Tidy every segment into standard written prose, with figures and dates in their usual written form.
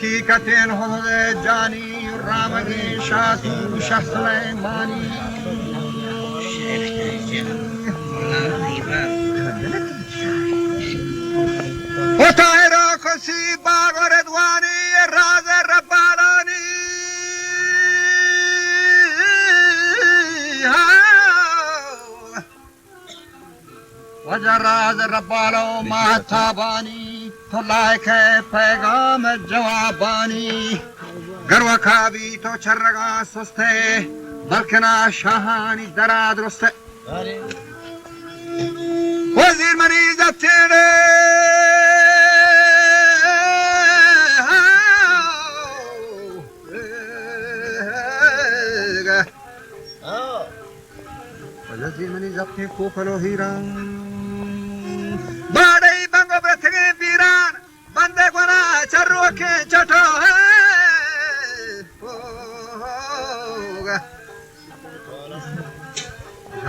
حقیقتین حضور جانی رامگی شاتو شاه سلیمانی و طاهرا کسی باغ و ردوانی راز ربانانی وجه راز ربانو محتابانی تو لائق ہے پیغام جوابانی گرو کابی تو چرگا سستے بلکنا شاہانی درا درستے وزیر مریض تیرے وزیر مریض اپنے کوپلو ہیران باڑی بنگو برتگی بیران بندے گونا چرو کے چٹو ہے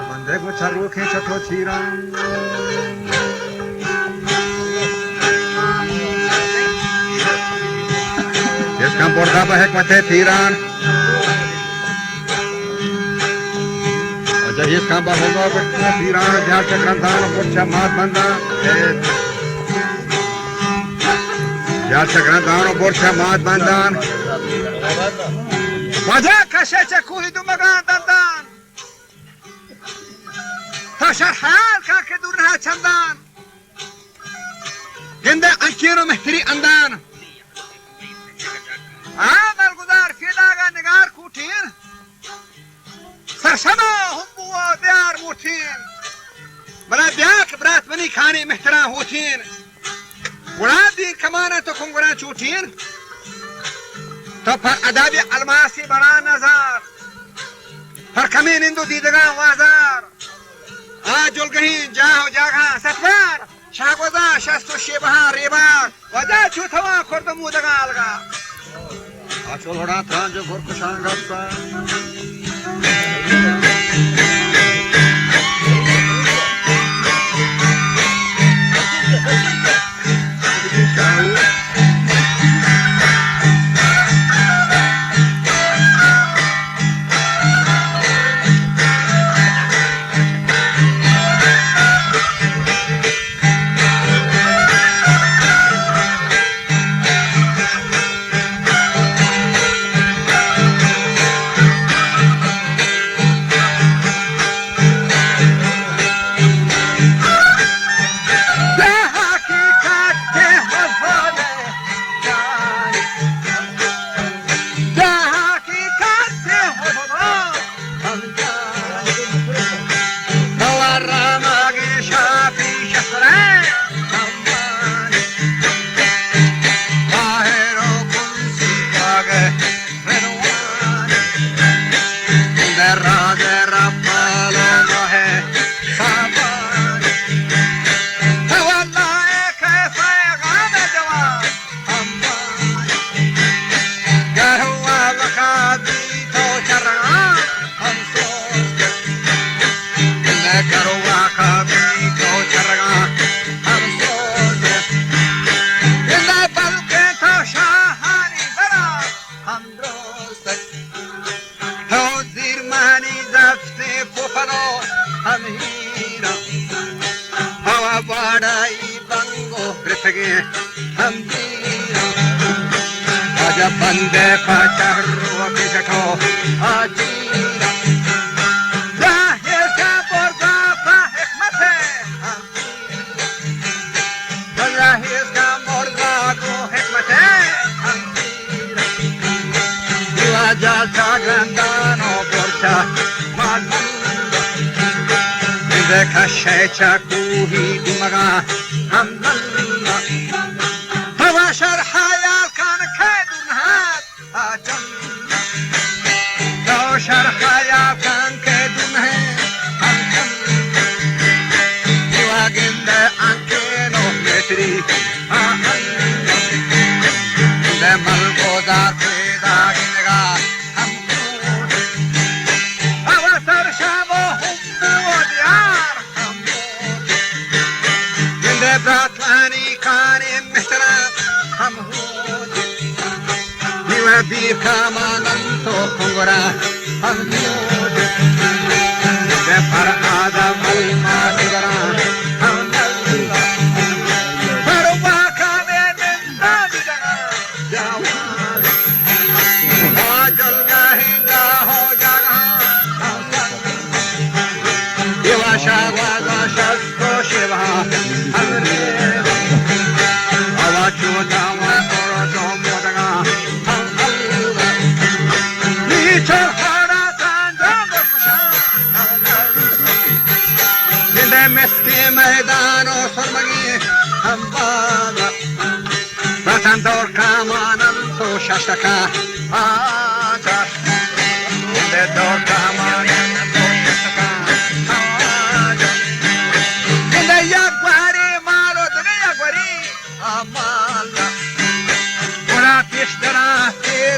بندے کو چرو کے چٹو چیران جس کا بردہ بہ حکمت پیران جس کا بہوگا حکمت پیران جہاں چکرندان پرچہ مات بندان جہاں چکرندان پرچہ مات بندان وجہ کشے چکوہی دو مگان دندان تاشر حیال کا کے دور رہا چندان گندے انکیر و مہتری اندان آمال گزار فیلاغا نگار کوٹین سرشما ہم بوا دیار موٹین بلا بیاک برات منی کھانی محتران ہوتین گران دین کمانا تو کم گران چوٹین تو پر ادابی الماسی بران نظار پر کمین اندو دیدگان وازار آجل گهین جاو جاگان ستبار شاگوزا شستو شیبهان ریبار وجا چوتوا کردمودگان الگا آچول هڑا ترانجو گرکشان گفتا बंदे पाचर वकी जठो आजीरा जाहिर का बोर्दा का हिकमत है जाहिर का बोर्दा को हिकमत है दुआ जा सागंदानो बोर्चा मालूम देखा शेचा कुही दुमगा हम नल्ला हवा शरहाया कान खेदु شرخایا کان کے دن ہے گندے آنکے نو میتری دے مل کو داتے داگنگا ہم ہوا سر شامو ہمو دیار ہم گندے براتلانی کانی محترم ہم kamanın tokungura hamdiyod de par adam alma sigara hamdallah parwa kame nandida jawad ajal gahinda ho jaga Yavasha Vavasha Shiva Hamre Avachutama Koroto Modaga Nicho Hara Tandanga Kusha Ninde Meski Maidano Sarmagi Hambaga Ratandor Kamanam To Shashtaka Aja Ninde Dor Kamanam To Shashtaka Amala Ora pishtara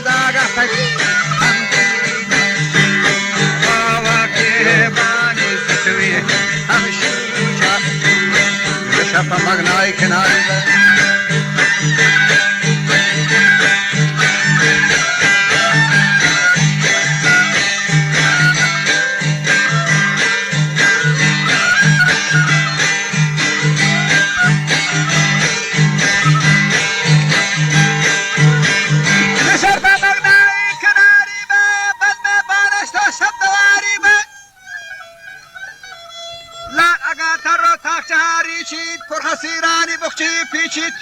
daga sagi Baba ke bani satvi hamshucha Vishapa magnai kinari Sirani bokchi pichit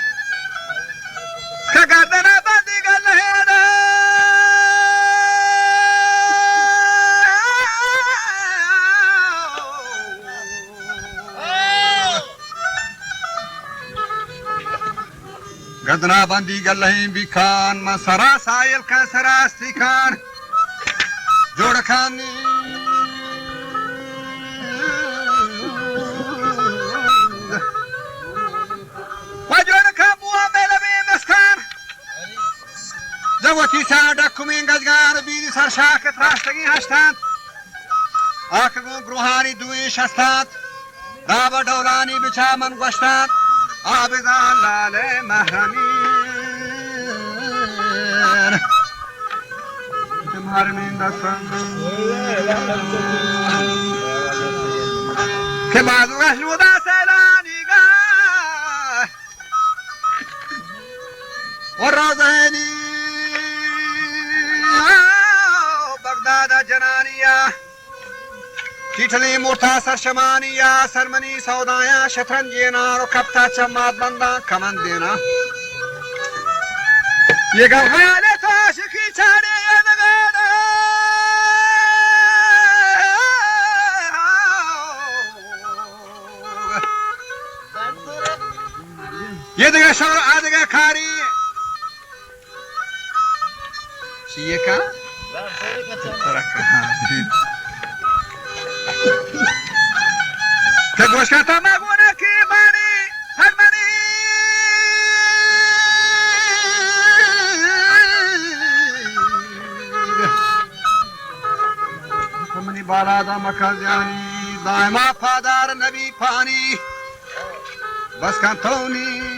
kagardana bandi galhena gardana bandi galhin bikan masara sayil ka sarasti kan jodakhani Zawati sada kumin gazgar biri sarshaket rastagi hashtat Akagun bruhani dui shastat Daba daulani bichaman gwashtat Abizan lale mahramin Tumharmin dasan Ke bazu gashluda selani ga Warrazani Baghdad Jananiya Chitali Murtha Sarshmaniya Sarmani Saudaya Shatranjina Rukapta Chamad Banda Kamandina Ye gavhale to shiki chare yadagana Yadaga shor adaga khari Shiyeka Tegoshkata maguna ki bani harmani Kamani balada makazyani daima padar nabi pani Bas kantoni